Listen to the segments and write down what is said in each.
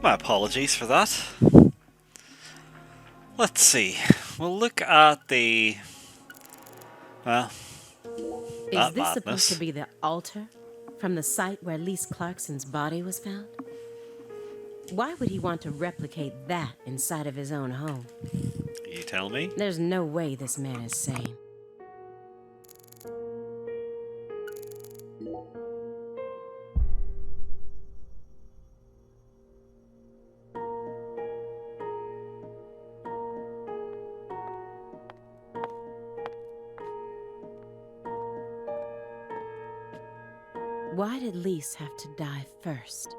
My apologies for that. Let's see. We'll look at the... well, Is that this supposed to madness. be the altar from the site where Lise Clarkson's body was found? Why would he want to replicate that inside of his own home? You tell me? There's no way this man is sane. Why did Lise have to die first?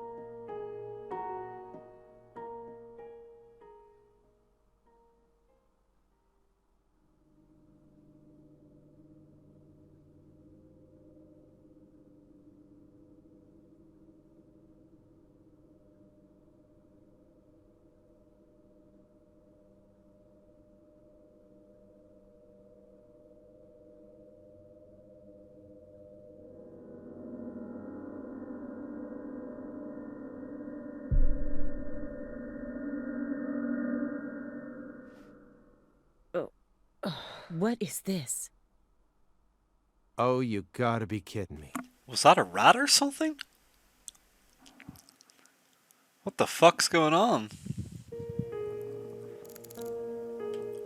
Oh, what is this? Oh, you gotta be kidding me. Was that a rat or something? What the fuck's going on?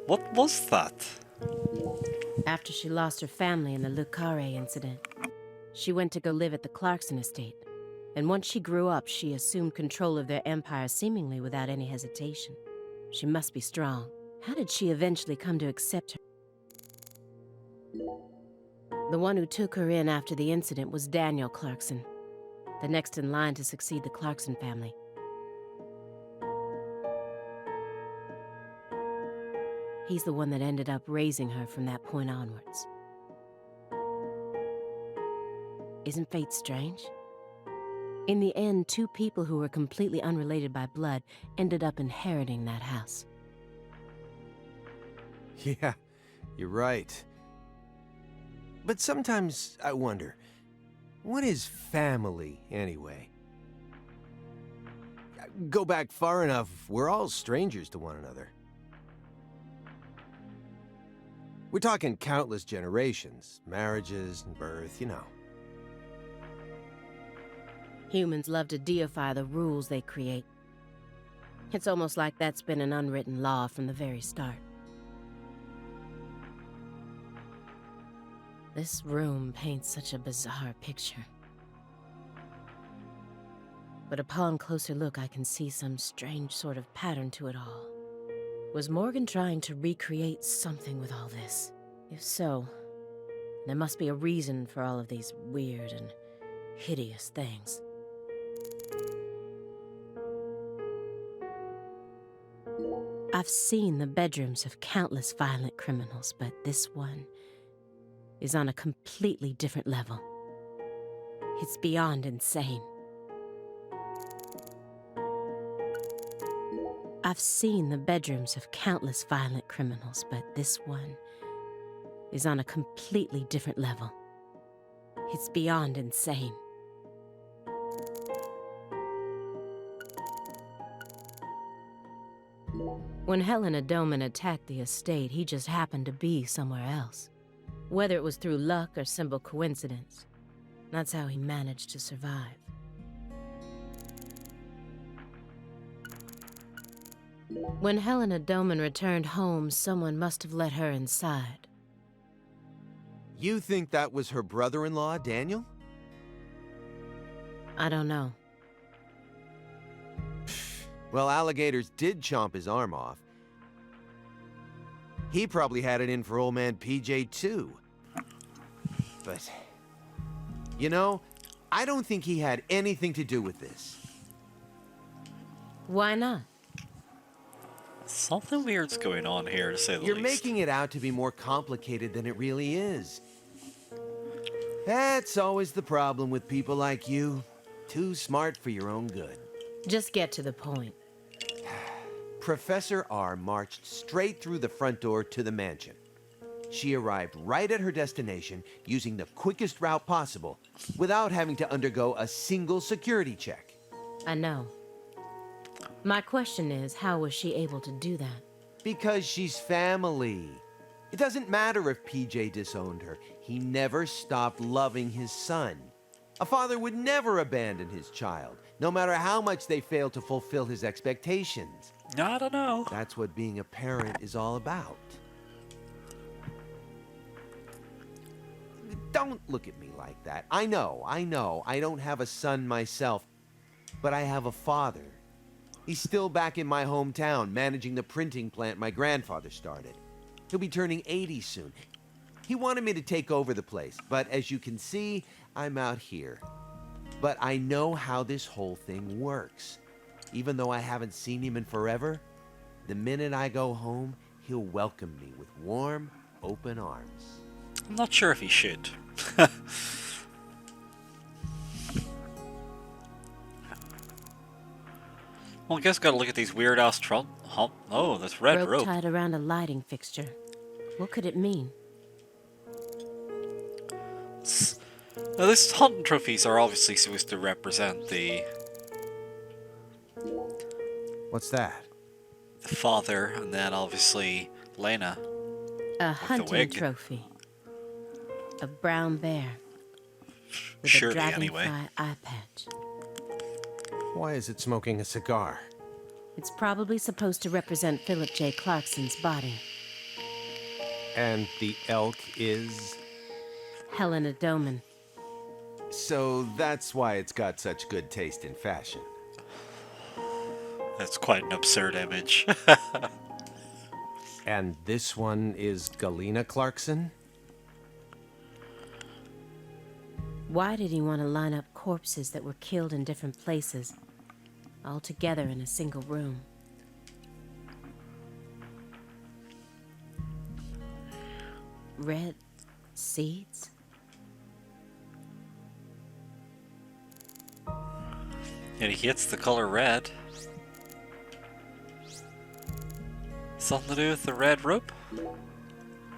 What was that? After she lost her family in the Le Carre incident, she went to go live at the Clarkson estate. And once she grew up, she assumed control of their empire seemingly without any hesitation. She must be strong. How did she eventually come to accept her? The one who took her in after the incident was Daniel Clarkson, the next in line to succeed the Clarkson family. He's the one that ended up raising her from that point onwards. Isn't fate strange? In the end, two people who were completely unrelated by blood ended up inheriting that house. Yeah, you're right. But sometimes I wonder, what is family anyway? Go back far enough, we're all strangers to one another. We're talking countless generations, marriages and birth, you know. Humans love to deify the rules they create. It's almost like that's been an unwritten law from the very start. This room paints such a bizarre picture. But upon closer look, I can see some strange sort of pattern to it all. Was Morgan trying to recreate something with all this? If so, there must be a reason for all of these weird and hideous things. I've seen the bedrooms of countless violent criminals, but this one is on a completely different level. It's beyond insane. I've seen the bedrooms of countless violent criminals, but this one is on a completely different level. It's beyond insane. When Helena Doman attacked the estate, he just happened to be somewhere else. Whether it was through luck or simple coincidence, that's how he managed to survive. When Helena Doman returned home, someone must have let her inside. You think that was her brother-in-law, Daniel? I don't know. Well, alligators did chomp his arm off. He probably had it in for old man PJ too. But, you know, I don't think he had anything to do with this. Why not? Something weird's going on here, to say the You're least. making it out to be more complicated than it really is. That's always the problem with people like you. Too smart for your own good. Just get to the point. Professor R marched straight through the front door to the mansion. She arrived right at her destination using the quickest route possible without having to undergo a single security check. I know. My question is, how was she able to do that? Because she's family. It doesn't matter if PJ disowned her. He never stopped loving his son. A father would never abandon his child, no matter how much they fail to fulfill his expectations. I don't know. That's what being a parent is all about. Don't look at me like that. I know, I don't have a son myself, but I have a father. He's still back in my hometown, managing the printing plant my grandfather started. He'll be turning 80 soon. He wanted me to take over the place, but as you can see, I'm out here. But I know how this whole thing works. Even though I haven't seen him in forever, the minute I go home, he'll welcome me with warm, open arms. I'm not sure if he should. Well, I guess gotta look at these weird ass Oh, that's red rope. Tied around a lighting fixture. What could it mean? Now, these hunting trophies are obviously supposed to represent the What's that? father, and then obviously Lena. A hunting wig. trophy. A brown bear. With Surely, a dragonfly anyway. eye patch. Why is it smoking a cigar? It's probably supposed to represent Philip J. Clarkson's body. And the elk is? Helena Doman. So that's why it's got such good taste in fashion. That's quite an absurd image. And this one is Galena Clarkson? Why did he want to line up corpses that were killed in different places, all together in a single room? Red seeds? And he hits the color red. Something to do with the red rope?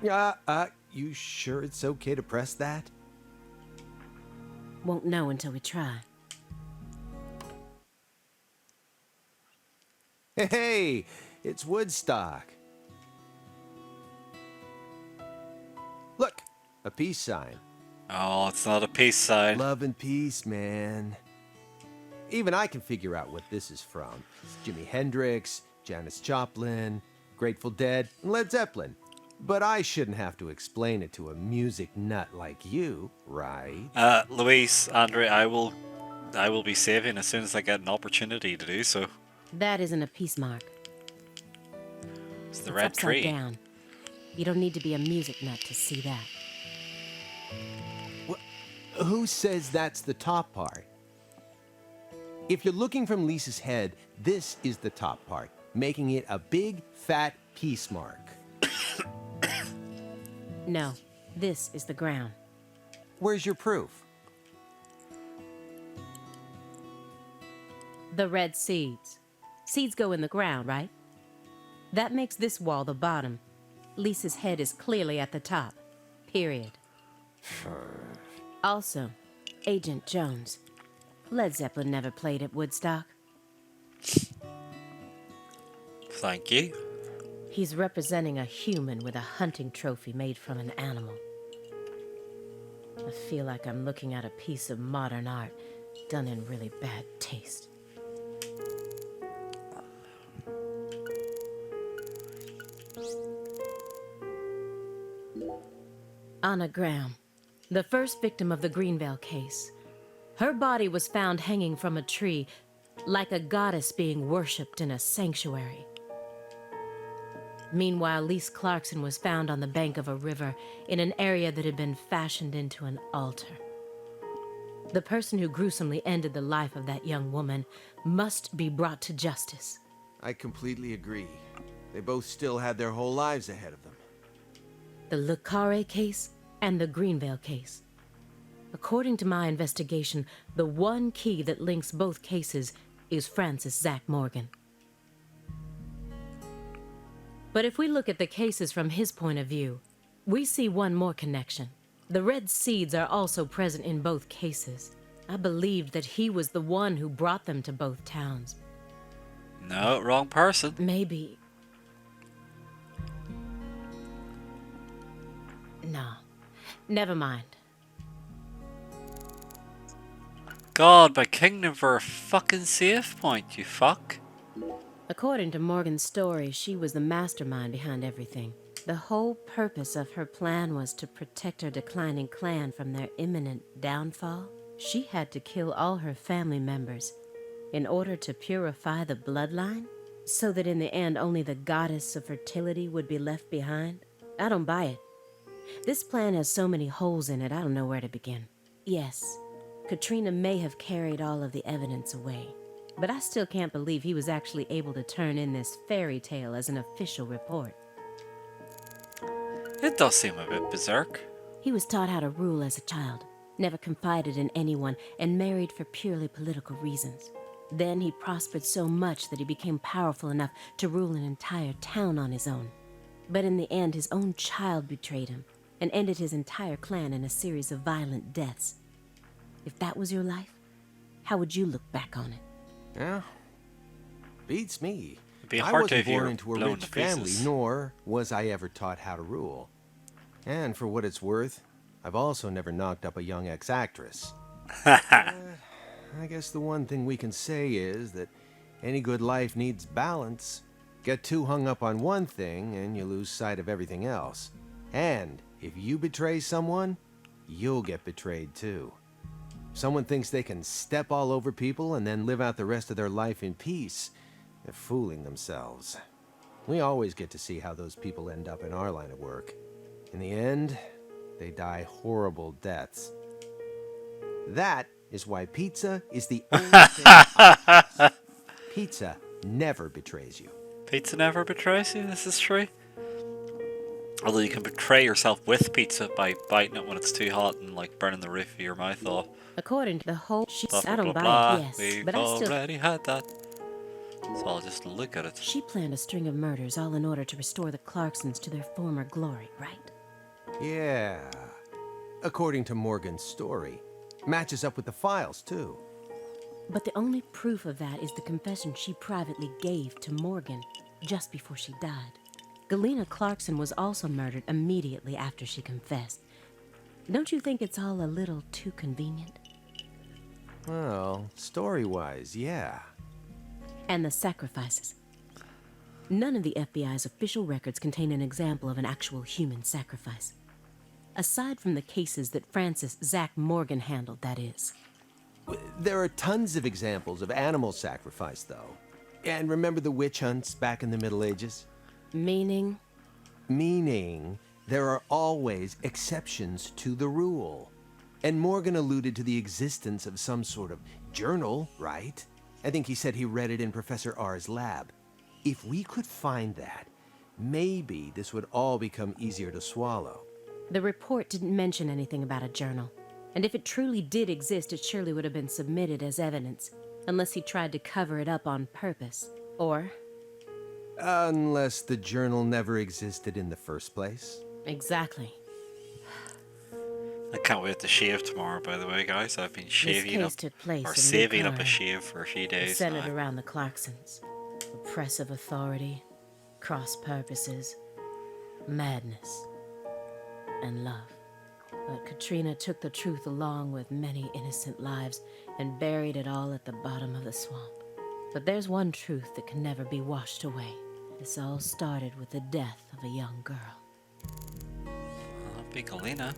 You sure it's okay to press that? Won't know until we try. Hey, it's Woodstock. Look, a peace sign. Oh, it's not a peace sign. Love and peace, man. Even I can figure out what this is from. Jimi Hendrix, Janis Joplin, Grateful Dead, and Led Zeppelin. But I shouldn't have to explain it to a music nut like you, right? Luis, Andre, I will be saving as soon as I get an opportunity to do so. That isn't a peace mark. It's the It's red upside tree. down. You don't need to be a music nut to see that. Who says that's the top part? If you're looking from Lisa's head, this is the top part, making it a big, fat peace mark. No, this is the ground. Where's your proof? The red seeds. Seeds go in the ground, right? That makes this wall the bottom. Lisa's head is clearly at the top. Period. Also, Agent Jones. Led Zeppelin never played at Woodstock. Thank you. He's representing a human with a hunting trophy made from an animal. I feel like I'm looking at a piece of modern art done in really bad taste. Anna Graham, the first victim of the Greenvale case. Her body was found hanging from a tree, like a goddess being worshipped in a sanctuary. Meanwhile, Lise Clarkson was found on the bank of a river in an area that had been fashioned into an altar. The person who gruesomely ended the life of that young woman must be brought to justice. I completely agree. They both still had their whole lives ahead of them. The Le Carré case and the Greenvale case. According to my investigation, the one key that links both cases is Francis Zach Morgan. But if we look at the cases from his point of view, we see one more connection. The red seeds are also present in both cases. I believed that he was the one who brought them to both towns. No, wrong person. Maybe. No. Never mind. God, my kingdom for a fucking save point, you fuck. According to Morgan's story, she was the mastermind behind everything. The whole purpose of her plan was to protect her declining clan from their imminent downfall. She had to kill all her family members in order to purify the bloodline, so that in the end only the goddess of fertility would be left behind. I don't buy it. This plan has so many holes in it, I don't know where to begin. Yes, Katrina may have carried all of the evidence away, but I still can't believe he was actually able to turn in this fairy tale as an official report. It does seem a bit berserk. He was taught how to rule as a child, never confided in anyone, and married for purely political reasons. Then he prospered so much that he became powerful enough to rule an entire town on his own. But in the end, his own child betrayed him and ended his entire clan in a series of violent deaths. If that was your life, how would you look back on it? Yeah, beats me. It'd be I hard to wasn't have you born into a blown rich to family, pieces. nor was I ever taught how to rule. And for what it's worth, I've also never knocked up a young ex-actress. I guess the one thing we can say is that any good life needs balance. Get too hung up on one thing and you lose sight of everything else. And if you betray someone, you'll get betrayed too. If someone thinks they can step all over people and then live out the rest of their life in peace, they're fooling themselves. We always get to see how those people end up in our line of work. In the end, they die horrible deaths. That is why pizza is the only thing I trust. Pizza never betrays you. Pizza never betrays you, this is true. Although you can betray yourself with pizza by biting it when it's too hot and like burning the roof of your mouth off. According to the whole... Blah, I blah, don't blah, buy blah. it, yes, We've but I still... already had that. So I'll just look at it. She planned a string of murders all in order to restore the Clarksons to their former glory, right? Yeah. According to Morgan's story. Matches up with the files, too. But the only proof of that is the confession she privately gave to Morgan just before she died. Galena Clarkson was also murdered immediately after she confessed. Don't you think it's all a little too convenient? Well, story-wise, yeah. And the sacrifices. None of the FBI's official records contain an example of an actual human sacrifice. Aside from the cases that Francis Zach Morgan handled, that is. There are tons of examples of animal sacrifice, though. And remember the witch hunts back in the Middle Ages? Meaning? Meaning, there are always exceptions to the rule. And Morgan alluded to the existence of some sort of journal, right? I think he said he read it in Professor R's lab. If we could find that, maybe this would all become easier to swallow. The report didn't mention anything about a journal. And if it truly did exist, it surely would have been submitted as evidence, unless he tried to cover it up on purpose. Or... Unless the journal never existed in the first place. Exactly. I can't wait to shave tomorrow, by the way, guys. I've been shaving up, took place or in saving up a Lucara, shave for a few days centered now. around the Clarksons. Oppressive authority, cross purposes, madness, and love. But Katrina took the truth along with many innocent lives and buried it all at the bottom of the swamp. But there's one truth that can never be washed away. This all started with the death of a young girl. Big Galena.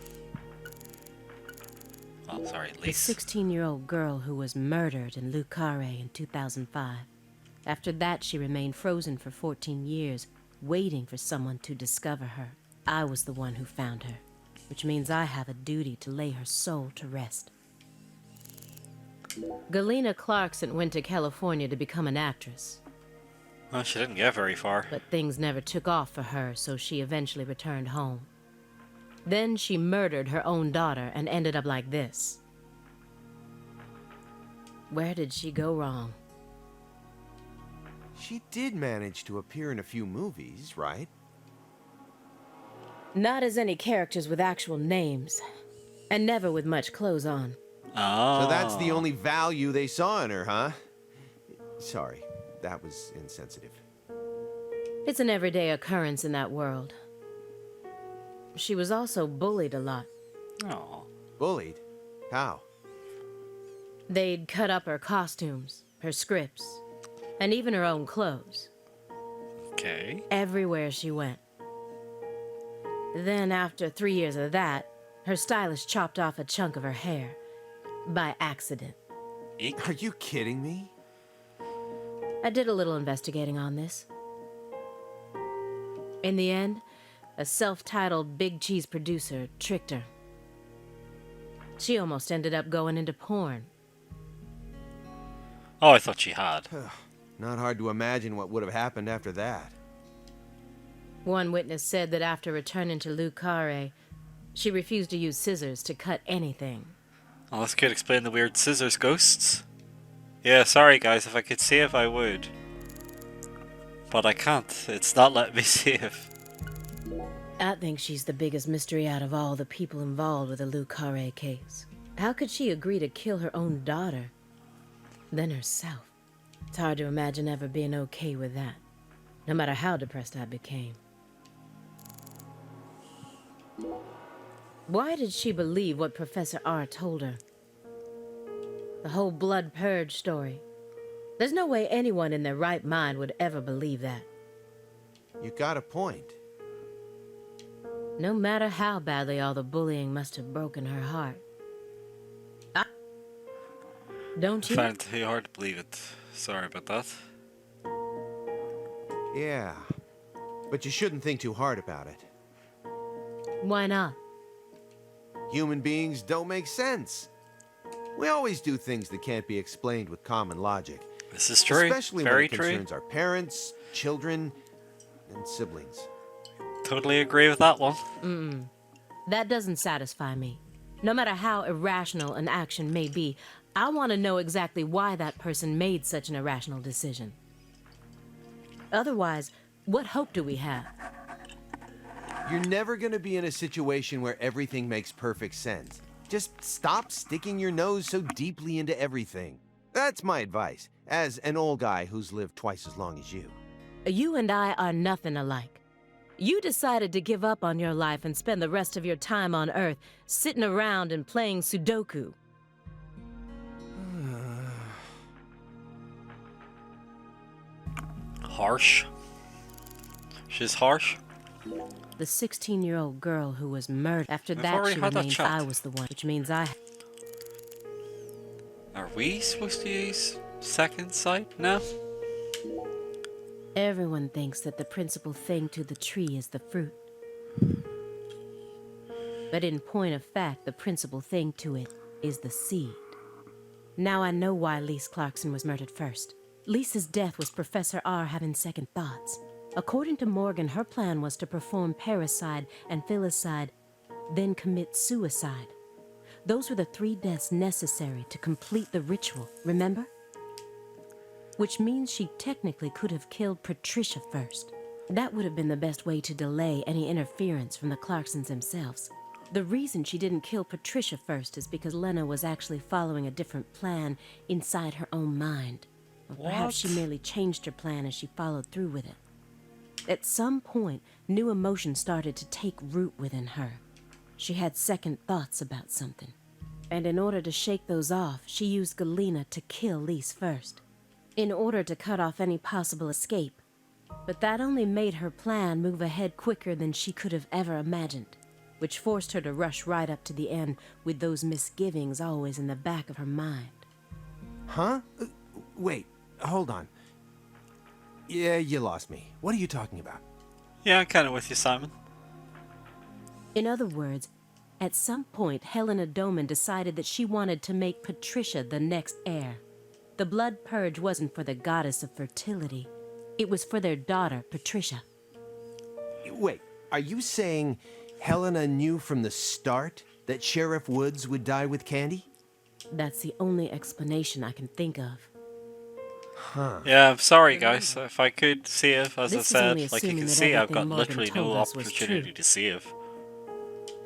Oh, sorry, The Lise. 16-year-old girl who was murdered in Lucara in 2005. After that, she remained frozen for 14 years, waiting for someone to discover her. I was the one who found her, which means I have a duty to lay her soul to rest. Galena Clarkson went to California to become an actress, Well, she didn't get very far. but things never took off for her, so she eventually returned home. Then she murdered her own daughter and ended up like this. Where did she go wrong? She did manage to appear in a few movies, right? Not as any characters with actual names, and never with much clothes on. Oh. So that's the only value they saw in her, huh? Sorry, that was insensitive. It's an everyday occurrence in that world. She was also bullied a lot. Oh. Bullied? How? They'd cut up her costumes, her scripts, and even her own clothes. Okay. Everywhere she went. Then, after 3 years of that, her stylist chopped off a chunk of her hair. By accident. Are you kidding me? I did a little investigating on this. In the end, a self-titled Big Cheese producer tricked her. She almost ended up going into porn. Oh, I thought she had. Not hard to imagine what would have happened after that. One witness said that after returning to Lucare, she refused to use scissors to cut anything. Oh, this could explain the weird scissors ghosts. Yeah, sorry guys, if I could save I would. But I can't. It's not letting me save. I think she's the biggest mystery out of all the people involved with the Lucare case. How could she agree to kill her own daughter? Then herself. It's hard to imagine ever being okay with that, no matter how depressed I became. Why did she believe what Professor R told her? The whole blood purge story. There's no way anyone in their right mind would ever believe that. You got a point. No matter how badly all the bullying must have broken her heart. Don't I you? find it too hard to believe it. Sorry about that. Yeah. But you shouldn't think too hard about it. Why not? Human beings don't make sense. We always do things that can't be explained with common logic. This is true. Especially Very when it true. concerns our parents, children, and siblings. Totally agree with that one. That doesn't satisfy me. No matter how irrational an action may be, I want to know exactly why that person made such an irrational decision. Otherwise, what hope do we have? You're never going to be in a situation where everything makes perfect sense. Just stop sticking your nose so deeply into everything. That's my advice, as an old guy who's lived twice as long as you. You and I are nothing alike. You decided to give up on your life and spend the rest of your time on Earth sitting around and playing Sudoku. Harsh. She's harsh. The 16-year-old girl who was murdered. After We've that, already she had that remains chat. I was the one, which means I... Are we supposed to use second sight now? Everyone thinks that the principal thing to the tree is the fruit. But in point of fact, the principal thing to it is the seed. Now I know why Lise Clarkson was murdered first. Lisa's death was Professor R having second thoughts. According to Morgan, her plan was to perform parricide and filicide, then commit suicide. Those were the 3 deaths necessary to complete the ritual, remember? Which means she technically could have killed Patricia first. That would have been the best way to delay any interference from the Clarksons themselves. The reason she didn't kill Patricia first is because Lena was actually following a different plan inside her own mind. Or perhaps she What? merely changed her plan as she followed through with it. At some point, new emotions started to take root within her. She had second thoughts about something. And in order to shake those off, she used Galena to kill Lise first, in order to cut off any possible escape. But that only made her plan move ahead quicker than she could have ever imagined, which forced her to rush right up to the end with those misgivings always in the back of her mind. Huh? Wait, hold on. Yeah, you lost me. What are you talking about? Yeah, I'm kind of with you, Simon. In other words, at some point, Helena Doman decided that she wanted to make Patricia the next heir. The blood purge wasn't for the goddess of fertility. It was for their daughter, Patricia. Wait, are you saying Helena knew from the start that Sheriff Woods would die with Candy? That's the only explanation I can think of. Huh. Yeah, I'm sorry guys. If I could save, as I This is only said, like you assuming can that see, I've everything got Morgan literally told no us was opportunity true. to save.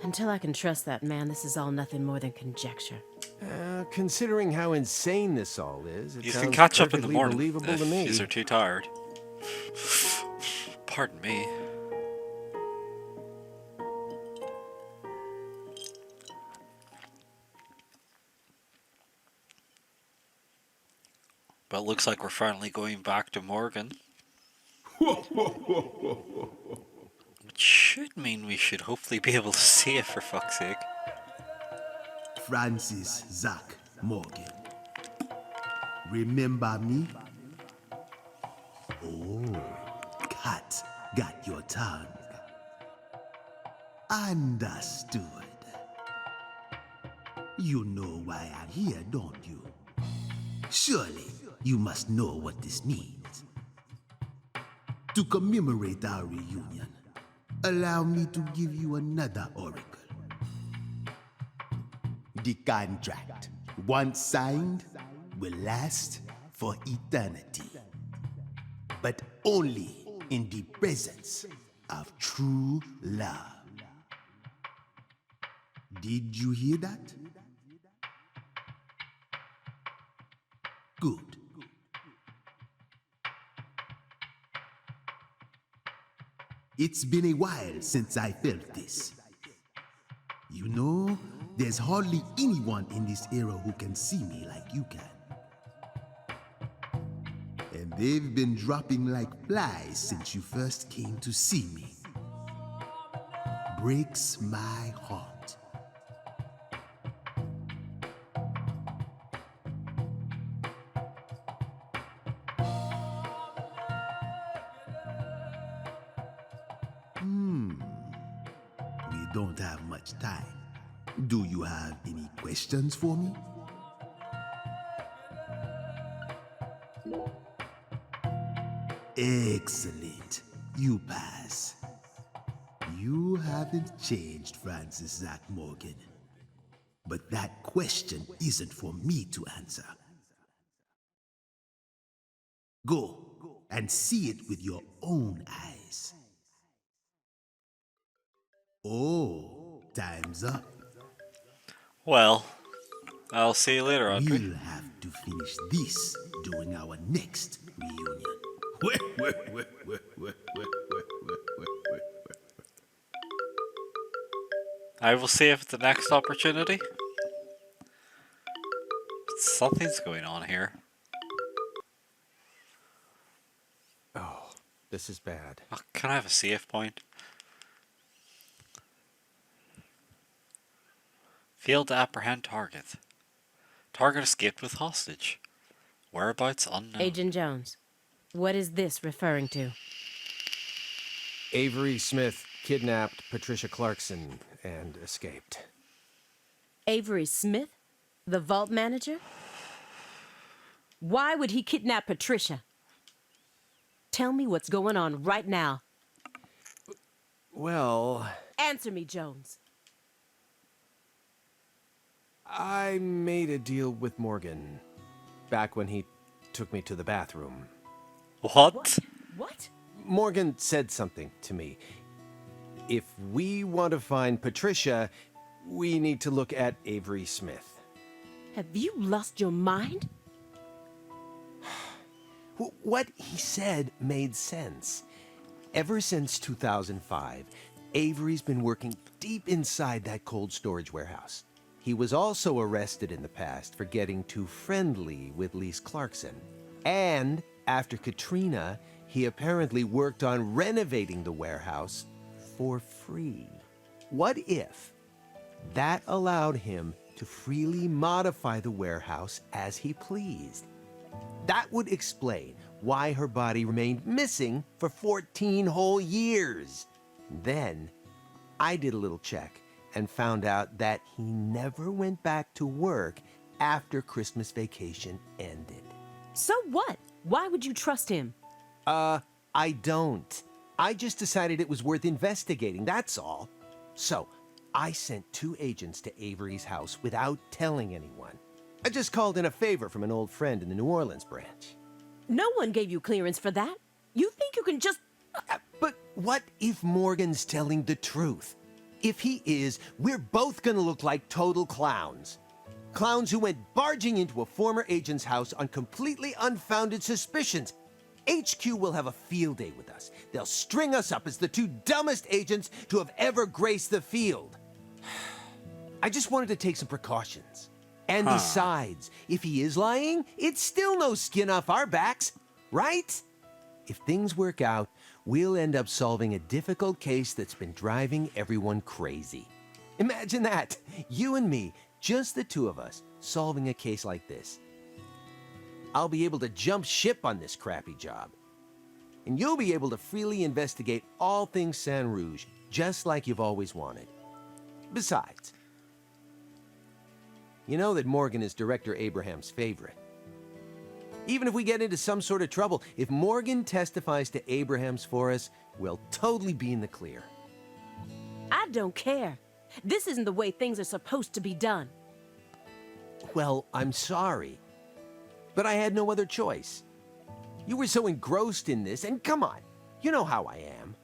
Until I can trust that man, this is all nothing more than conjecture. Considering how insane this all is, it You sounds can catch up in the perfectly morning believable if to me. you are too tired. Pardon me. But it looks like we're finally going back to Morgan. Which should mean we should hopefully be able to see it, for fuck's sake. Francis Zach Morgan. Remember me? Oh, cat got your tongue. Understood. You know why I'm here, don't you? Surely you must know what this means. To commemorate our reunion, allow me to give you another oracle. The contract, once signed, will last for eternity. But only in the presence of true love. Did you hear that? Good. It's been a while since I felt this. You know, there's hardly anyone in this era who can see me like you can. And they've been dropping like flies since you first came to see me. Breaks my heart. We don't have much time. Do you have any questions for me? Excellent. You pass. You haven't changed, Francis Zach Morgan. But that question isn't for me to answer. Go and see it with your own eyes. Oh, time's up. Well, I'll see you later, Audrey. We'll have to finish this during our next reunion. I will see you at the next opportunity. Something's going on here. Oh, this is bad. Oh, can I have a save point? Failed to apprehend target. Target escaped with hostage. Whereabouts unknown. Agent Jones, what is this referring to? Avery Smith kidnapped Patricia Clarkson and escaped. Avery Smith? The vault manager? Why would he kidnap Patricia? Tell me what's going on right now. Well, Answer me, Jones. I made a deal with Morgan back when he took me to the bathroom. What? What? Morgan said something to me. If we want to find Patricia, we need to look at Avery Smith. Have you lost your mind? What he said made sense. Ever since 2005, Avery's been working deep inside that cold storage warehouse. He was also arrested in the past for getting too friendly with Lise Clarkson. And after Katrina, he apparently worked on renovating the warehouse for free. What if that allowed him to freely modify the warehouse as he pleased? That would explain why her body remained missing for 14 whole years. Then, I did a little check and found out that he never went back to work after Christmas vacation ended. So what? Why would you trust him? I don't. I just decided it was worth investigating, that's all. So, I sent 2 agents to Avery's house without telling anyone. I just called in a favor from an old friend in the New Orleans branch. No one gave you clearance for that. You think you can just... But what if Morgan's telling the truth? If he is, we're both gonna look like total clowns. Clowns who went barging into a former agent's house on completely unfounded suspicions. HQ will have a field day with us. They'll string us up as the two dumbest agents to have ever graced the field. I just wanted to take some precautions. And besides, if he is lying, it's still no skin off our backs, right? If things work out, we'll end up solving a difficult case that's been driving everyone crazy. Imagine that, you and me, just the two of us, solving a case like this. I'll be able to jump ship on this crappy job. And you'll be able to freely investigate all things San Rouge, just like you've always wanted. Besides, you know that Morgan is Director Abraham's favorite. Even if we get into some sort of trouble, if Morgan testifies to Abraham's for us, we'll totally be in the clear. I don't care. This isn't the way things are supposed to be done. Well, I'm sorry. But I had no other choice. You were so engrossed in this, and come on, you know how I am.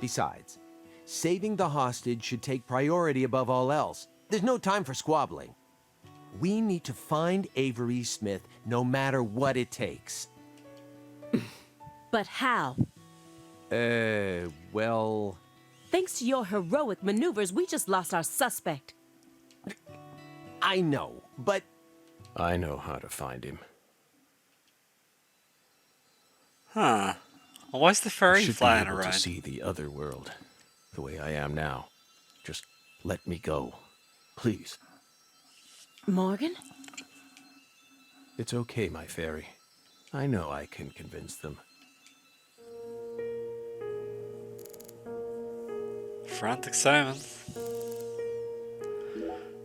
Besides, saving the hostage should take priority above all else. There's no time for squabbling. We need to find Avery Smith no matter what it takes. But how? Well... Thanks to your heroic maneuvers, we just lost our suspect. I know, but... I know how to find him. Huh. Well, why's the furry I should flying be able around? to see the other world, the way I am now. Just let me go, please. Morgan? It's okay, my fairy. I know I can convince them. Frantic Simon.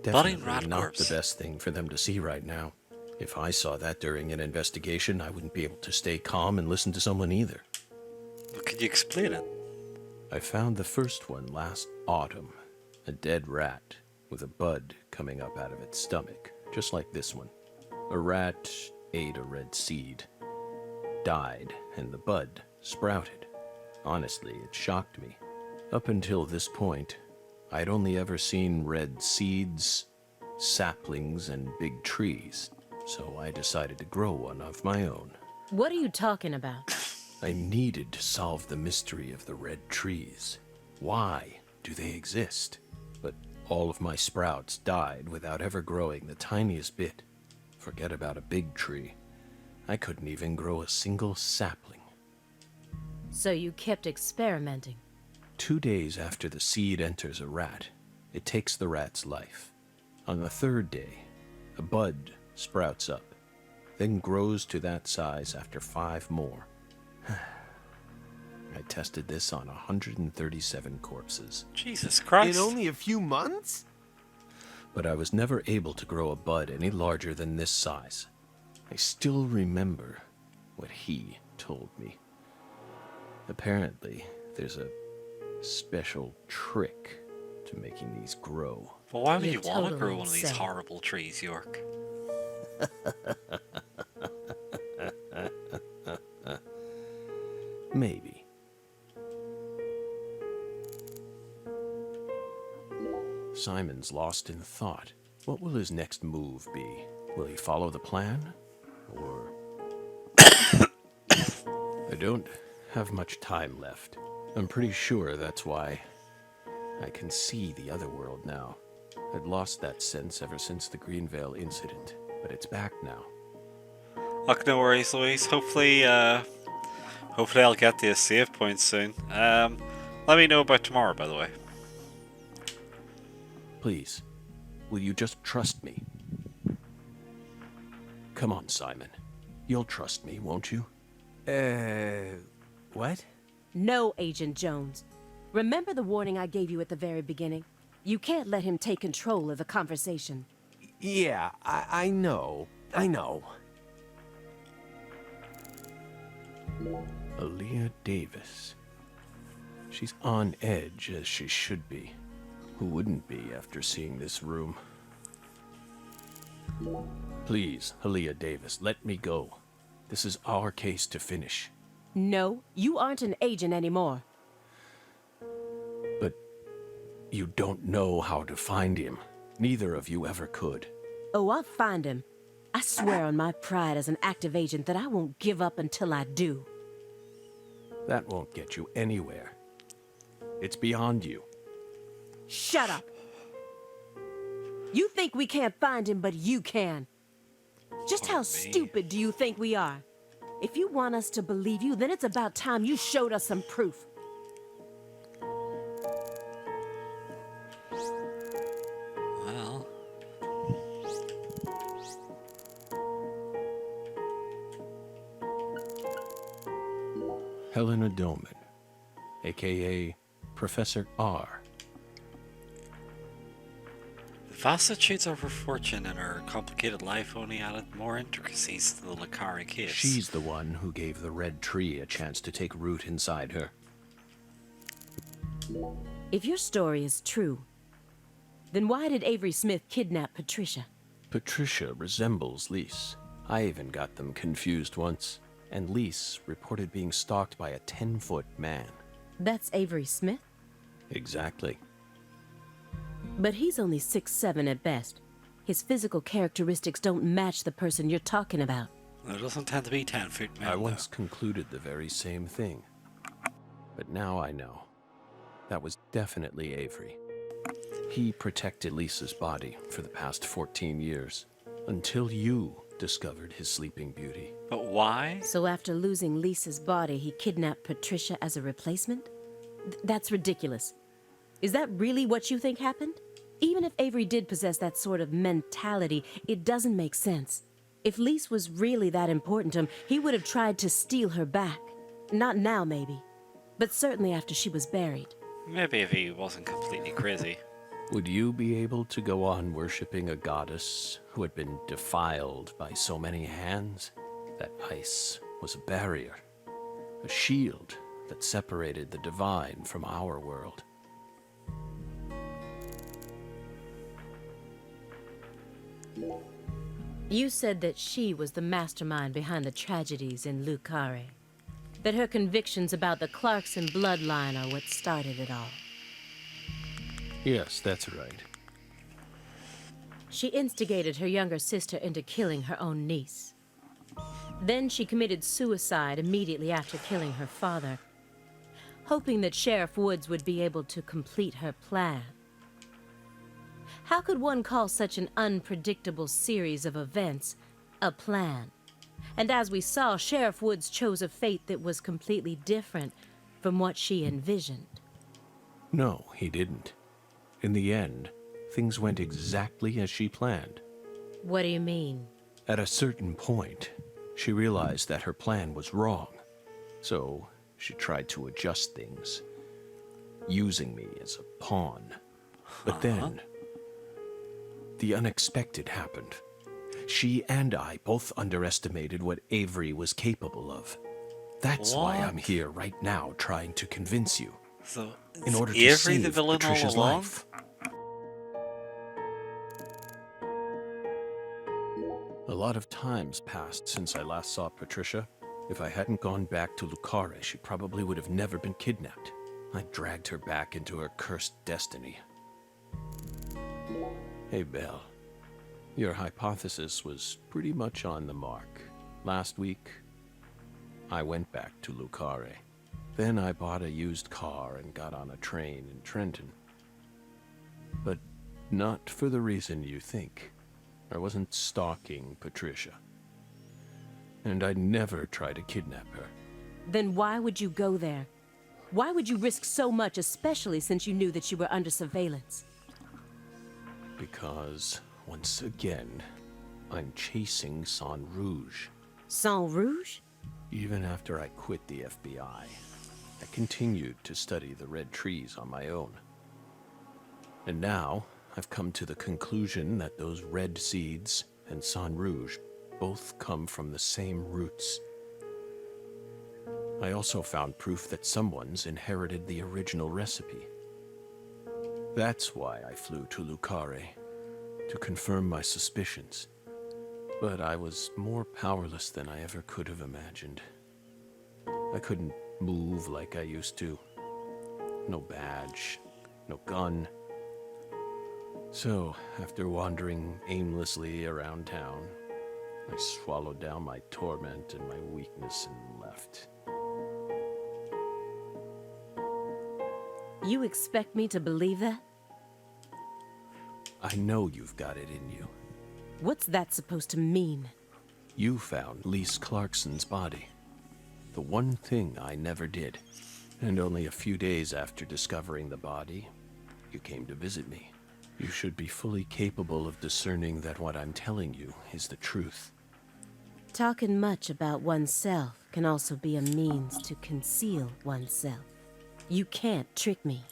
Definitely rat not corpse. the best thing for them to see right now. If I saw that during an investigation, I wouldn't be able to stay calm and listen to someone either. Well, could you explain it? I found the first one last autumn. A dead rat with a bud coming up out of its stomach, just like this one. A rat ate a red seed, died, and the bud sprouted. Honestly, it shocked me. Up until this point, I'd only ever seen red seeds, saplings, and big trees, so I decided to grow one of my own. What are you talking about? I needed to solve the mystery of the red trees. Why do they exist? But all of my sprouts died without ever growing the tiniest bit. Forget about a big tree. I couldn't even grow a single sapling. So you kept experimenting. 2 days after the seed enters a rat, it takes the rat's life. On the 3rd day, a bud sprouts up, then grows to that size after 5 more. I tested this on 137 corpses. Jesus Christ. In only a few months? But I was never able to grow a bud any larger than this size. I still remember what he told me. Apparently, there's a special trick to making these grow. Well, why would You're you want to totally grow one of these insane. horrible trees, York? Maybe. Simon's lost in thought. What will his next move be? Will he follow the plan? Or... I don't have much time left. I'm pretty sure that's why I can see the other world now. I'd lost that sense ever since the Greenvale incident, but it's back now. Look, no worries, Louise. Hopefully I'll get the save point soon. Let me know about tomorrow, by the way. Please, will you just trust me? Come on, Simon. You'll trust me, won't you? What? No, Agent Jones. Remember the warning I gave you at the very beginning? You can't let him take control of the conversation. Yeah, I know. I know. Aaliyah Davis. She's on edge, as she should be. Who wouldn't be after seeing this room? Please, Aaliyah Davis, let me go. This is our case to finish. No, you aren't an agent anymore. But You don't know how to find him. Neither of you ever could. Oh, I'll find him. I swear on my pride as an active agent that I won't give up until I do. That won't get you anywhere. It's beyond you. Shut up! You think we can't find him, but you can. Just how stupid do you think we are? If you want us to believe you, then it's about time you showed us some proof. Well... Helena Doman, a.k.a. Professor R. The vicissitudes of her fortune and her complicated life only added more intricacies to the Le Carre case. She's the one who gave the red tree a chance to take root inside her. If your story is true, then why did Avery Smith kidnap Patricia? Patricia resembles Lise. I even got them confused once. And Lise reported being stalked by a 10-foot man. That's Avery Smith? Exactly. But he's only 6'7" at best. His physical characteristics don't match the person you're talking about. There doesn't tend to be 10-foot men, I once concluded the very same thing. But now I know. That was definitely Avery. He protected Lisa's body for the past 14 years. Until you discovered his sleeping beauty. But why? So after losing Lisa's body, he kidnapped Patricia as a replacement? That's ridiculous. Is that really what you think happened? Even if Avery did possess that sort of mentality, it doesn't make sense. If Lise was really that important to him, he would have tried to steal her back. Not now, maybe. But certainly after she was buried. Maybe if he wasn't completely crazy. Would you be able to go on worshipping a goddess who had been defiled by so many hands? That ice was a barrier, a shield that separated the divine from our world. You said that she was the mastermind behind the tragedies in Le Carre. That her convictions about the Clarkson bloodline are what started it all. Yes, that's right. She instigated her younger sister into killing her own niece. Then she committed suicide immediately after killing her father, hoping that Sheriff Woods would be able to complete her plan. How could one call such an unpredictable series of events a plan? And as we saw, Sheriff Woods chose a fate that was completely different from what she envisioned. No, he didn't. In the end, things went exactly as she planned. What do you mean? At a certain point, she realized that her plan was wrong. So she tried to adjust things, using me as a pawn. But then, the unexpected happened. She and I both underestimated what Avery was capable of. That's why I'm here right now trying to convince you. So, In order to Avery save the villain Patricia's all along? life. A lot of times passed since I last saw Patricia. If I hadn't gone back to Le Carre, she probably would have never been kidnapped. I dragged her back into her cursed destiny. Hey, Belle. Your hypothesis was pretty much on the mark. Last week, I went back to Le Carre. Then I bought a used car and got on a train in Trenton. But not for the reason you think. I wasn't stalking Patricia. And I'd never try to kidnap her. Then why would you go there? Why would you risk so much, especially since you knew that you were under surveillance? Because, once again, I'm chasing Sang Rouge. Sang Rouge? Even after I quit the FBI, I continued to study the red trees on my own. And now, I've come to the conclusion that those red seeds and Sang Rouge both come from the same roots. I also found proof that someone's inherited the original recipe. That's why I flew to Le Carre, to confirm my suspicions. But I was more powerless than I ever could have imagined. I couldn't move like I used to. No badge, no gun, So, after wandering aimlessly around town, I swallowed down my torment and my weakness and left. You expect me to believe that? I know you've got it in you. What's that supposed to mean? You found Lise Clarkson's body. The one thing I never did. And only a few days after discovering the body, you came to visit me. You should be fully capable of discerning that what I'm telling you is the truth. Talking much about oneself can also be a means to conceal oneself. You can't trick me.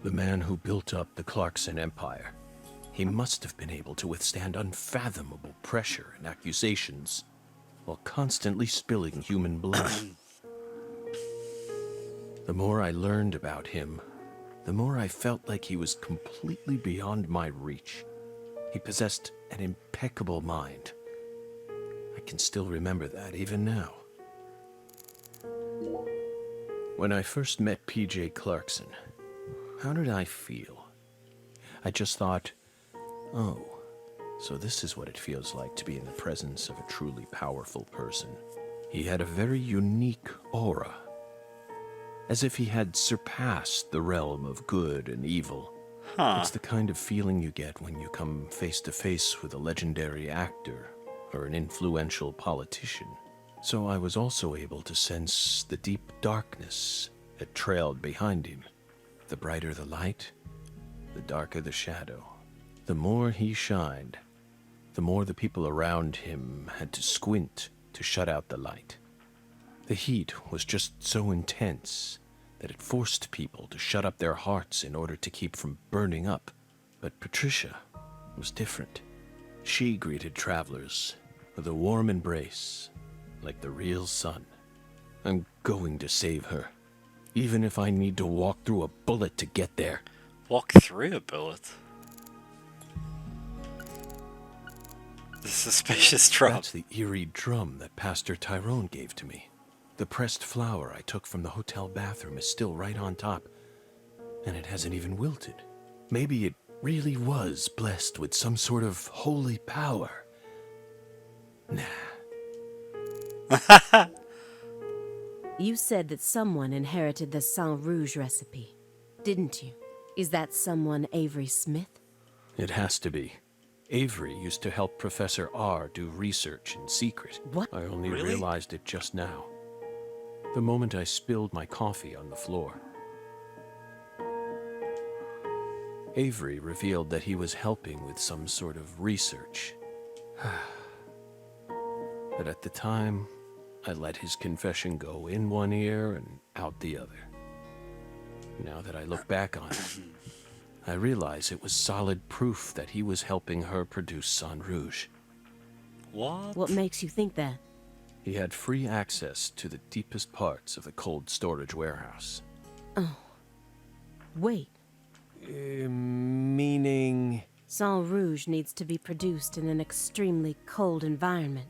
The man who built up the Clarkson Empire. He must have been able to withstand unfathomable pressure and accusations while constantly spilling human blood. The more I learned about him, the more I felt like he was completely beyond my reach. He possessed an impeccable mind. I can still remember that even now. When I first met P.J. Clarkson, how did I feel? I just thought, oh, so this is what it feels like to be in the presence of a truly powerful person. He had a very unique aura, as if he had surpassed the realm of good and evil. It's the kind of feeling you get when you come face to face with a legendary actor or an influential politician. So I was also able to sense the deep darkness that trailed behind him. The brighter the light, the darker the shadow. The more he shined, the more the people around him had to squint to shut out the light. The heat was just so intense that it forced people to shut up their hearts in order to keep from burning up. But Patricia was different. She greeted travelers with a warm embrace, like the real sun. I'm going to save her, even if I need to walk through a bullet to get there. Walk through a bullet? The suspicious drum. That's the eerie drum that Pastor Tyrone gave to me. The pressed flower I took from the hotel bathroom is still right on top, and it hasn't even wilted. Maybe it really was blessed with some sort of holy power. Nah. You said that someone inherited the Sang Rouge recipe, didn't you? Is that someone Avery Smith? It has to be. Avery used to help Professor R do research in secret. What? I only Really? realized it just now. The moment I spilled my coffee on the floor. Avery revealed that he was helping with some sort of research. But at the time, I let his confession go in one ear and out the other. Now that I look back on it, I realize it was solid proof that he was helping her produce Sang Rouge. What? What makes you think that? He had free access to the deepest parts of the cold storage warehouse. Oh. Wait. Meaning... Sang Rouge needs to be produced in an extremely cold environment.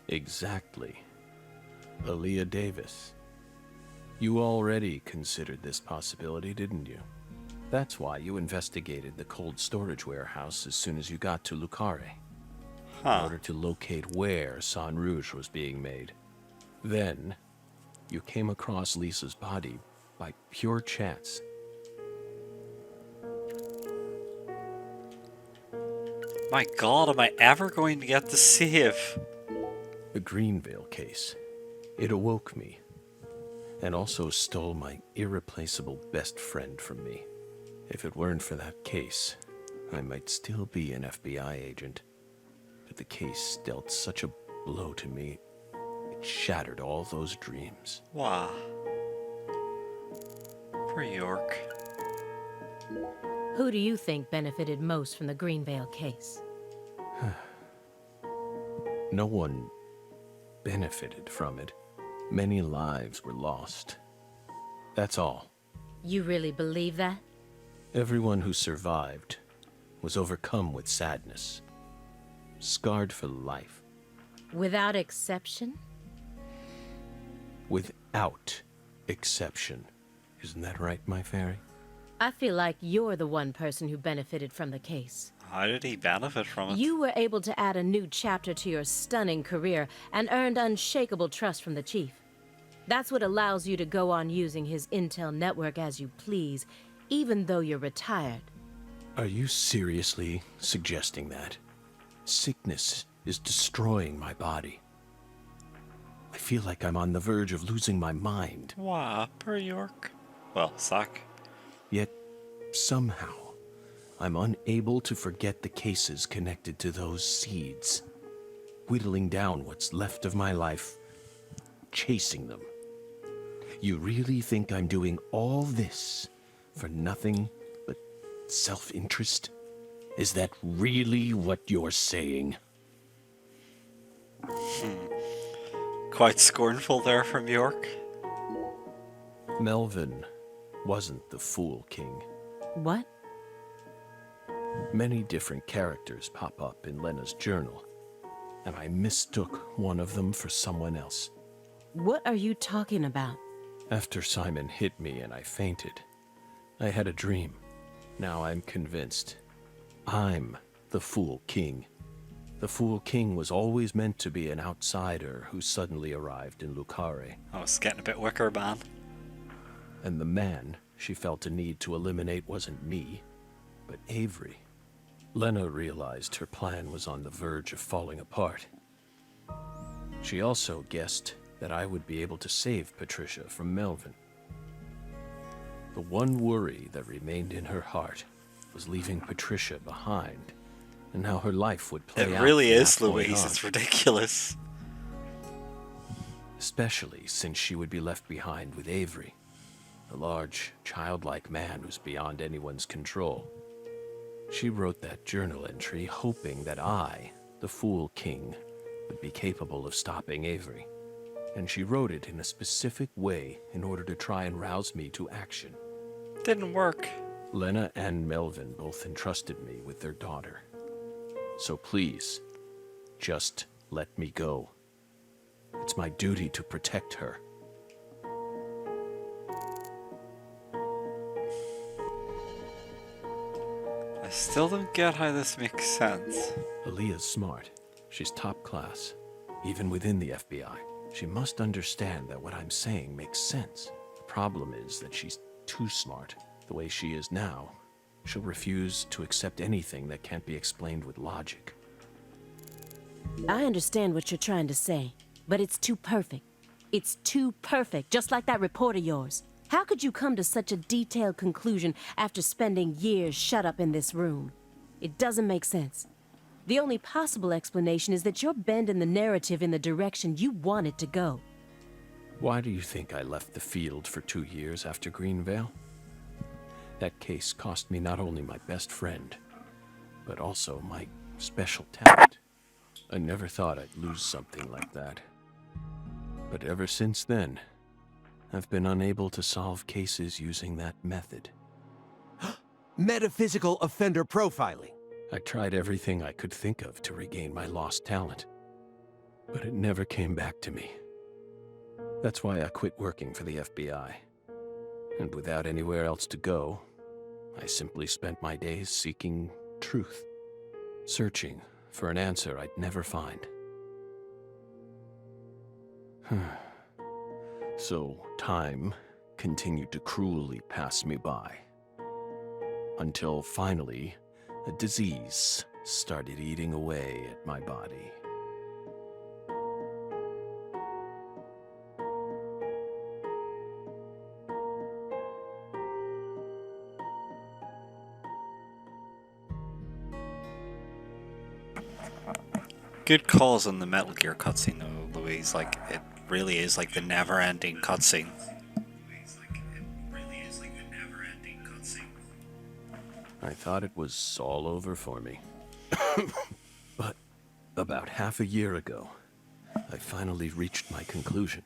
Exactly. Aaliyah Davis. You already considered this possibility, didn't you? That's why you investigated the cold storage warehouse as soon as you got to Lucare. In order to locate where Sang Rouge was being made. Then, you came across Lisa's body by pure chance. My god, am I ever going to get to save? The Greenvale case. It awoke me. And also stole my irreplaceable best friend from me. If it weren't for that case, I might still be an FBI agent. But the case dealt such a blow to me, it shattered all those dreams. Wow. For York. Who do you think benefited most from the Greenvale case? No one benefited from it. Many lives were lost. That's all. You really believe that? Everyone who survived was overcome with sadness. Scarred for life. Without exception? Without exception. Isn't that right, my fairy? I feel like you're the one person who benefited from the case. How did he benefit from it? You were able to add a new chapter to your stunning career and earned unshakable trust from the chief. That's what allows you to go on using his intel network as you please, even though you're retired. Are you seriously suggesting that? Sickness is destroying my body. I feel like I'm on the verge of losing my mind. Wow, per York. Well, Sack. Yet, somehow, I'm unable to forget the cases connected to those seeds. Whittling down what's left of my life, chasing them. You really think I'm doing all this for nothing but self-interest? Is that really what you're saying? Quite scornful there from York. Melvin wasn't the Fool King. What? Many different characters pop up in Lena's journal, and I mistook one of them for someone else. What are you talking about? After Simon hit me and I fainted, I had a dream. Now I'm convinced. I'm the Fool King. The Fool King was always meant to be an outsider who suddenly arrived in Lucare. I was getting a bit wicker, man. And the man she felt a need to eliminate wasn't me, but Avery. Lena realized her plan was on the verge of falling apart. She also guessed that I would be able to save Patricia from Melvin. The one worry that remained in her heart was leaving Patricia behind, and how her life would play out. It really from is, that point Louise. on. It's ridiculous. Especially since she would be left behind with Avery, a large, childlike man who's beyond anyone's control. She wrote that journal entry hoping that I, the Fool King, would be capable of stopping Avery. And she wrote it in a specific way in order to try and rouse me to action. Didn't work. Lena and Melvin both entrusted me with their daughter. So please, just let me go. It's my duty to protect her. I still don't get how this makes sense. Aaliyah's smart. She's top class, even within the FBI. She must understand that what I'm saying makes sense. The problem is that she's too smart. The way she is now, she'll refuse to accept anything that can't be explained with logic. I understand what you're trying to say, but it's too perfect. It's too perfect, just like that report of yours. How could you come to such a detailed conclusion after spending years shut up in this room? It doesn't make sense. The only possible explanation is that you're bending the narrative in the direction you want it to go. Why do you think I left the field for 2 years after Greenvale? That case cost me not only my best friend, but also my special talent. I never thought I'd lose something like that. But ever since then, I've been unable to solve cases using that method. Metaphysical offender profiling. I tried everything I could think of to regain my lost talent, but it never came back to me. That's why I quit working for the FBI. And without anywhere else to go, I simply spent my days seeking truth, searching for an answer I'd never find. So time continued to cruelly pass me by, until finally, a disease started eating away at my body. Good calls on the Metal Gear cutscene though, Louise. Like, it really is like the never-ending cutscene. I thought it was all over for me. But about half a year ago, I finally reached my conclusion.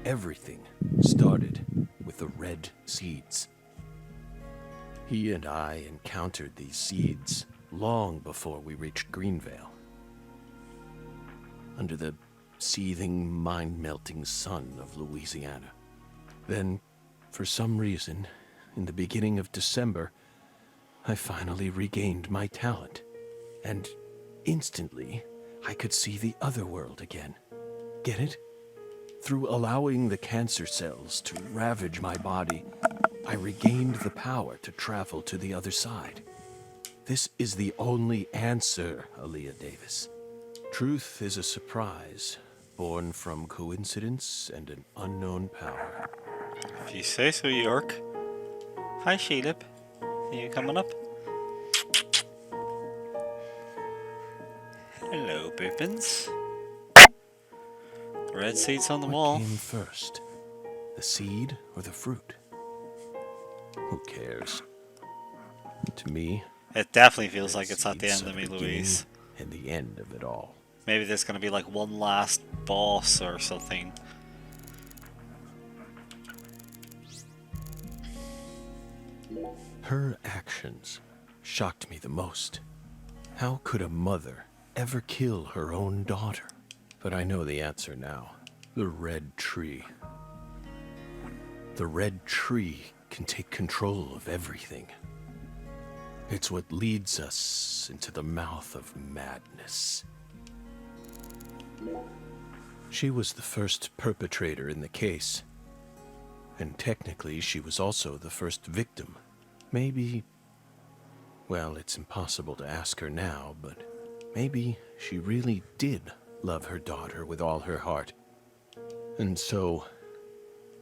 Everything started with the red seeds. He and I encountered these seeds long before we reached Greenvale. Under the seething, mind-melting sun of Louisiana. Then, for some reason, in the beginning of December, I finally regained my talent. And instantly, I could see the other world again. Get it? Through allowing the cancer cells to ravage my body, I regained the power to travel to the other side. This is the only answer, Aaliyah Davis. Truth is a surprise, born from coincidence and an unknown power. If you say so, York. Hi, Sheelip. Are you coming up? Hello, Boopins. Red seeds on the wall. What came first? The seed or the fruit? Who cares? To me, It definitely feels like red it's at the seeds end of are me, the beginning Louise. and the end of it all. Maybe there's gonna be like one last boss or something. Her actions shocked me the most. How could a mother ever kill her own daughter? But I know the answer now. The red tree. The red tree can take control of everything. It's what leads us into the mouth of madness. She was the first perpetrator in the case. And technically, she was also the first victim. Maybe... well, it's impossible to ask her now, but maybe she really did love her daughter with all her heart. And so,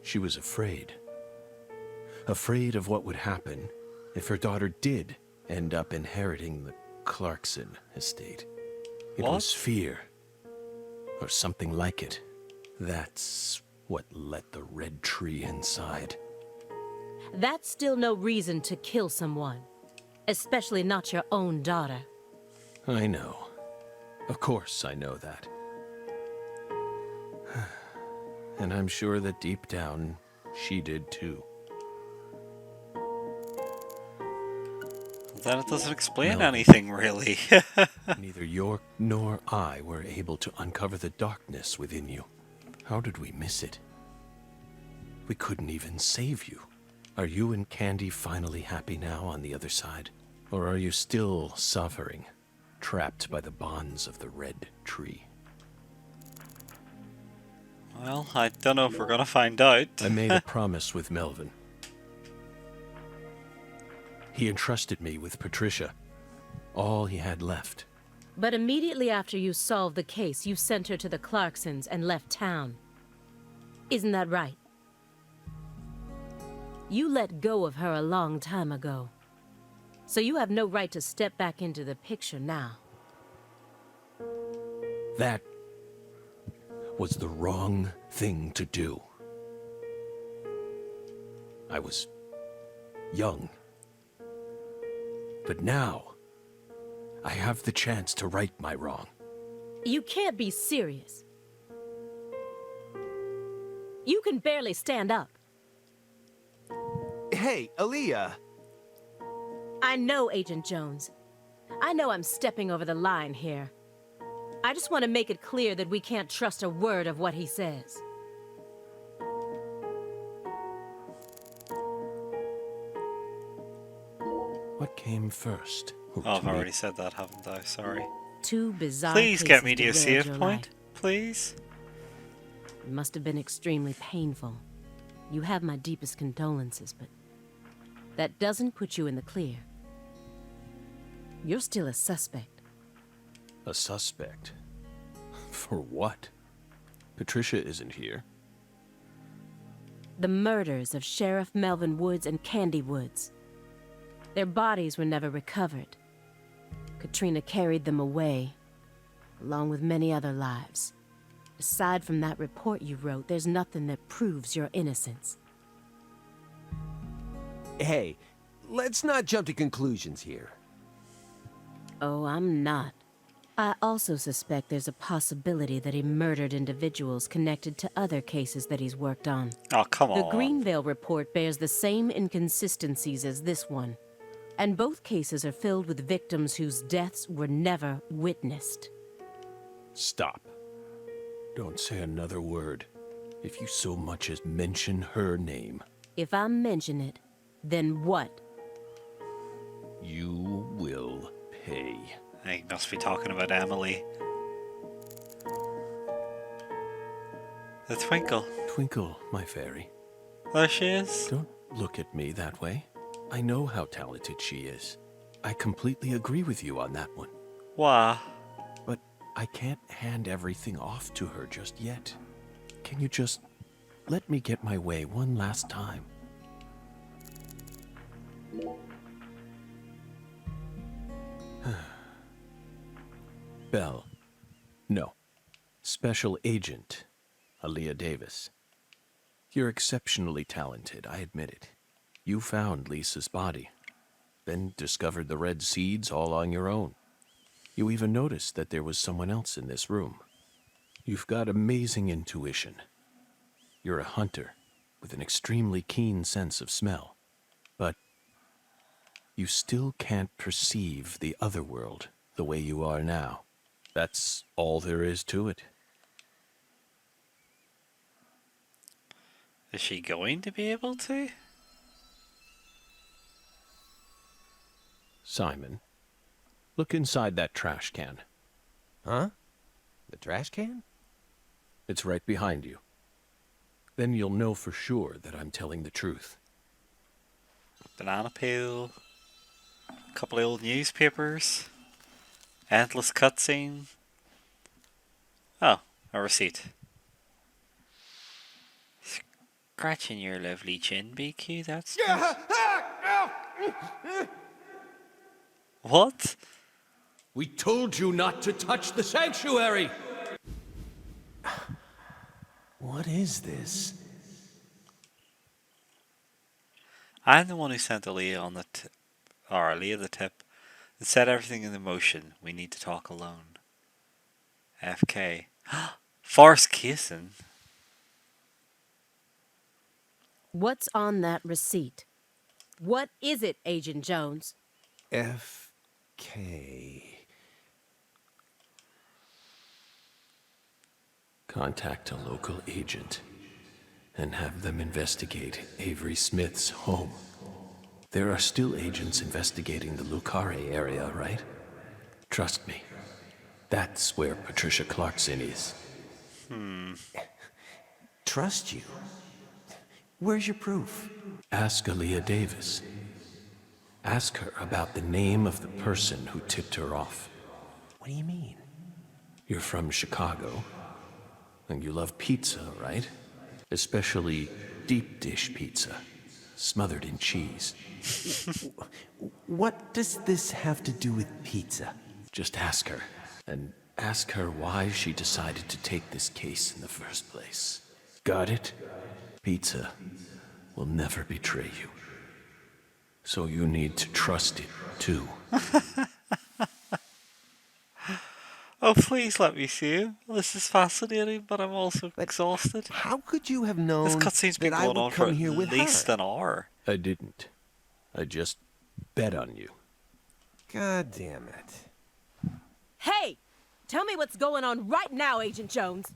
she was afraid. Afraid of what would happen if her daughter did end up inheriting the Clarkson estate. It What? was fear. Or something like it. That's what let the red tree inside. That's still no reason to kill someone. Especially not your own daughter. I know. Of course I know that. And I'm sure that deep down, she did too. Then it doesn't explain Melvin. anything, really. Neither York nor I were able to uncover the darkness within you. How did we miss it? We couldn't even save you. Are you and Candy finally happy now on the other side? Or are you still suffering, trapped by the bonds of the red tree? Well, I don't know if we're gonna find out. I made a promise with Melvin. He entrusted me with Patricia, all he had left. But immediately after you solved the case, you sent her to the Clarksons and left town. Isn't that right? You let go of her a long time ago. So you have no right to step back into the picture now. That was the wrong thing to do. I was young. But now, I have the chance to right my wrong. You can't be serious. You can barely stand up. Hey, Aaliyah! I know, Agent Jones. I know I'm stepping over the line here. I just want to make it clear that we can't trust a word of what he says. What came first? Oh, I've already said that, haven't I? Sorry. Two bizarre Please get me to a cases save derailed your point. life. Please. It must have been extremely painful. You have my deepest condolences, but that doesn't put you in the clear. You're still a suspect. A suspect? For what? Patricia isn't here. The murders of Sheriff Melvin Woods and Candy Woods. Their bodies were never recovered. Katrina carried them away, along with many other lives. Aside from that report you wrote, there's nothing that proves your innocence. Hey, let's not jump to conclusions here. Oh, I'm not. I also suspect there's a possibility that he murdered individuals connected to other cases that he's worked on. Oh, come The on. Greenvale report bears the same inconsistencies as this one, and both cases are filled with victims whose deaths were never witnessed. Stop. Don't say another word. If you so much as mention her name, If I mention it, then what? you will pay. I must be talking about Emily. The Twinkle. Twinkle, my fairy. There she is. Don't look at me that way. I know how talented she is. I completely agree with you on that one. Wah. But I can't hand everything off to her just yet. Can you just let me get my way one last time? Belle. No. Special Agent Aaliyah Davis. You're exceptionally talented, I admit it. You found Lisa's body, then discovered the red seeds all on your own. You even noticed that there was someone else in this room. You've got amazing intuition. You're a hunter with an extremely keen sense of smell. But you still can't perceive the other world the way you are now. That's all there is to it. Is she going to be able to? Simon, look inside that trash can. Huh? The trash can? It's right behind you. Then you'll know for sure that I'm telling the truth. Banana peel. A couple of old newspapers. Endless cutscene. Oh, a receipt. Scratching your lovely chin, BQ, that's nice. What? We told you not to touch the sanctuary! What is this? I'm the one who sent Aaliyah on the or Aaliyah the tip and set everything in motion. We need to talk alone. FK. Forced kissing. What's on that receipt? What is it, Agent Jones? F.K. Contact a local agent and have them investigate Avery Smith's home. There are still agents investigating the Lucare area, right? Trust me. That's where Patricia Clarkson is. Trust you? Where's your proof? Ask Aaliyah Davis. Ask her about the name of the person who tipped her off. What do you mean? You're from Chicago, and you love pizza, right? Especially deep dish pizza, smothered in cheese. What does this have to do with pizza? Just ask her, and ask her why she decided to take this case in the first place. Got it? Pizza will never betray you. So you need to trust it, too. Oh, please let me see you. This is fascinating, but I'm also exhausted. How could you have known This cutscene's been that I going would on for come here at with least her? an hour. I didn't. I just bet on you. God damn it. Hey! Tell me what's going on right now, Agent Jones.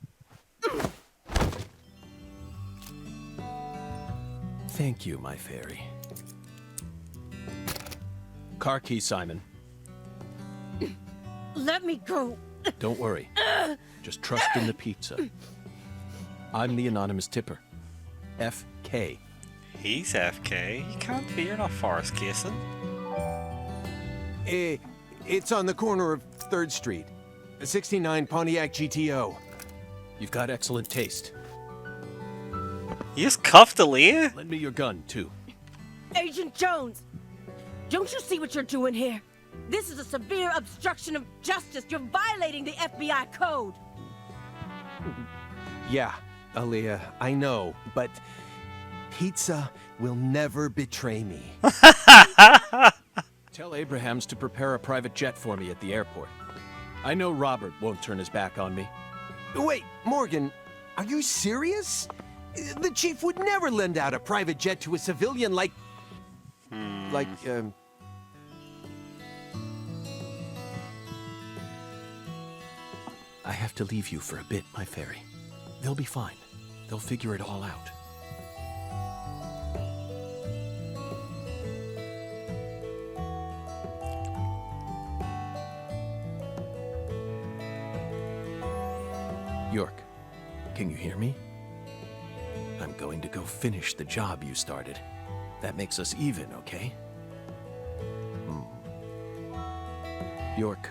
Thank you, my fairy. Car key, Simon. Let me go. Don't worry. Just trust in the pizza. I'm the anonymous tipper. FK. He's FK. You can't be. You're not Forrest Kissing. It's on the corner of 3rd Street. 69 Pontiac GTO. You've got excellent taste. You just cuffed Aaliyah? Lend me your gun, too. Agent Jones! Don't you see what you're doing here? This is a severe obstruction of justice. You're violating the FBI code. Yeah, Aaliyah, I know, but pizza will never betray me. Tell Abrahams to prepare a private jet for me at the airport. I know Robert won't turn his back on me. Wait, Morgan, are you serious? The chief would never lend out a private jet to a civilian like... I have to leave you for a bit, my fairy. They'll be fine. They'll figure it all out. York, can you hear me? I'm going to go finish the job you started. That makes us even, okay? York,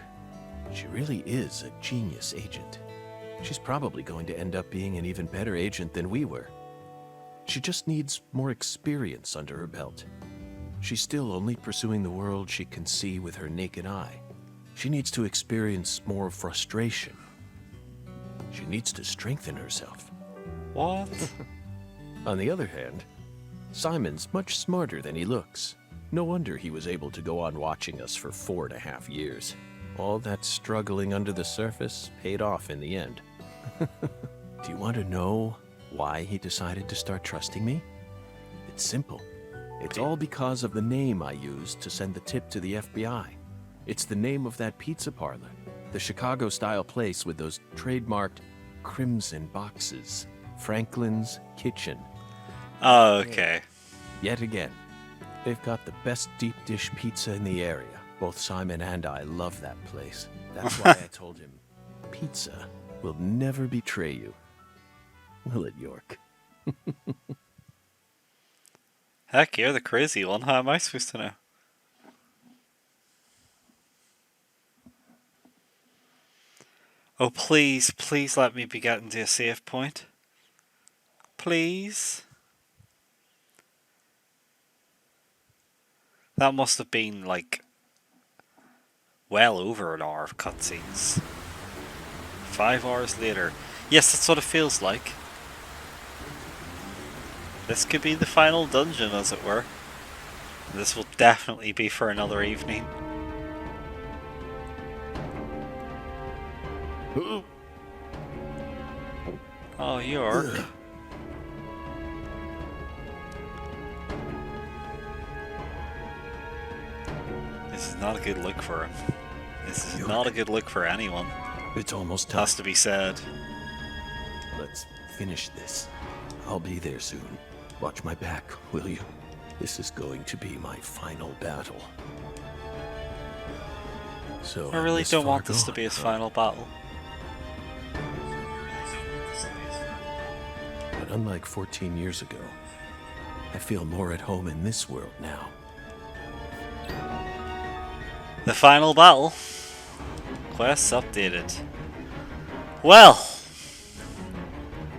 she really is a genius agent. She's probably going to end up being an even better agent than we were. She just needs more experience under her belt. She's still only pursuing the world she can see with her naked eye. She needs to experience more frustration. She needs to strengthen herself. What? On the other hand, Simon's much smarter than he looks. No wonder he was able to go on watching us for 4.5 years. All that struggling under the surface paid off in the end. Do you want to know why he decided to start trusting me? It's simple. It's all because of the name I used to send the tip to the FBI. It's the name of that pizza parlor, the Chicago-style place with those trademarked crimson boxes. Franklin's Kitchen. Oh, okay. Yet again, they've got the best deep dish pizza in the area. Both Simon and I love that place. That's why I told him, pizza will never betray you. Will it, York? Heck, you're the crazy one. How am I supposed to know? Oh, please, please let me be getting to a save point. Please. That must have been, like, well over an hour of cutscenes. 5 hours later. Yes, that's what it feels like. This could be the final dungeon, as it were. This will definitely be for another evening. Oh, York. This is not a good look for him. This is not a good look for anyone. It's almost time. Has to be said. Let's finish this. I'll be there soon. Watch my back, will you? This is going to be my final battle. So I really don't want this to be his final battle. But unlike 14 years ago, I feel more at home in this world now. The final battle. Quests updated. Well,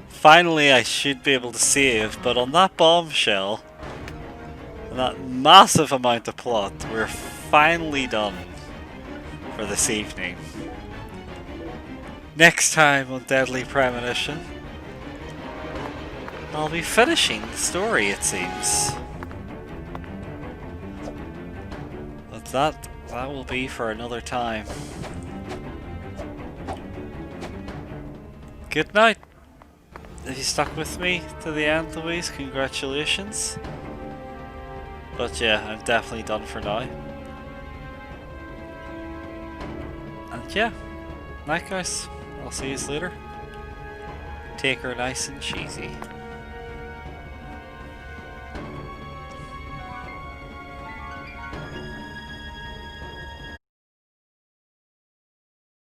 finally I should be able to save, but on that bombshell, and that massive amount of plot, we're finally done for this evening. Next time on Deadly Premonition, I'll be finishing the story, it seems. But that will be for another time. Good night. If you stuck with me to the end, Louise, congratulations. But yeah, I'm definitely done for now. And yeah, night guys. I'll see you later. Take her nice and cheesy.